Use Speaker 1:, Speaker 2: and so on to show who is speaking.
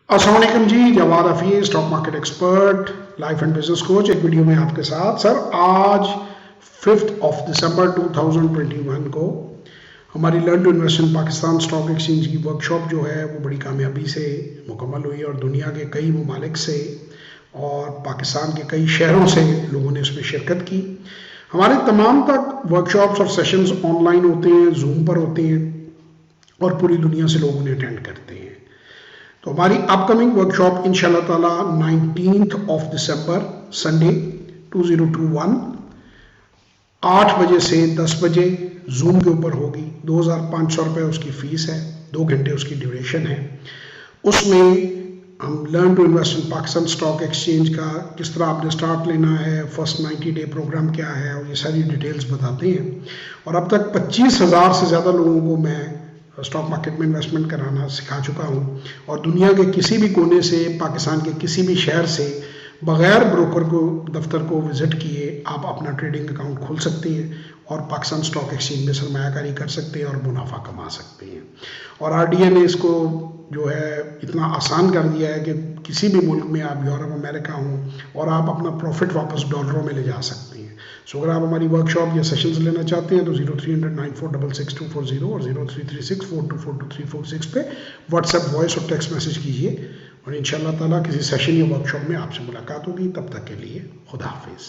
Speaker 1: अस्सलाम वालेकुम जी, Jawad Hafeez, stock market expert, life and business coach. एक वीडियो में आपके साथ। सर, आज 5 दिसंबर 2021 को हमारी learn to invest in Pakistan stock exchange की वर्कशॉप जो है वो बड़ी कामयाबी से मुकम्मल हुई और दुनिया के कई ममालिक से और पाकिस्तान के कई शहरों से लोगों ने इसमें शिरकत की। हमारे तमाम तक वर्कशॉप्स और सेशंस ऑनलाइन होते हैं, जूम पर होते हैं और पूरी दुनिया से लोग उन्हें अटेंड करते हैं। तो हमारी अपकमिंग वर्कशॉप इंशाल्लाह ताला 19 दिसंबर संडे 2021 8 बजे से 10 बजे जूम के ऊपर होगी। 2500 रुपये उसकी फ़ीस है, 2 घंटे उसकी ड्यूरेशन है। उसमें हम learn to invest in Pakistan stock exchange का किस तरह आपने स्टार्ट लेना है, फर्स्ट 90 डे प्रोग्राम क्या है और ये सारी डिटेल्स बताते हैं। और अब तक 25,000 से ज़्यादा लोगों को मैं स्टॉक मार्केट में इन्वेस्टमेंट कराना सिखा चुका हूँ और दुनिया के किसी भी कोने से, पाकिस्तान के किसी भी शहर से बग़ैर ब्रोकर को दफ्तर को विज़िट किए आप अपना ट्रेडिंग अकाउंट खोल सकते हैं और पाकिस्तान स्टॉक एक्सचेंज में सरमायाकारी कर सकते हैं और मुनाफा कमा सकते हैं। और आरडीए ने इसको जो है इतना आसान कर दिया है कि किसी भी मुल्क में, आप यूरोप, अमेरिका हों, और आप अपना प्रॉफिट वापस डॉलरों में ले जा सकते हैं। सो अगर आप हमारी वर्कशॉप या सेशंस लेना चाहते हैं तो 030094666240 और 0336424236 पे व्हाट्सएप वॉइस और टेक्स्ट मैसेज कीजिए और इंशाल्लाह ताला किसी सेशन या वर्कशॉप में आपसे मुलाकात होगी। तब तक के लिए खुदा हाफिज़।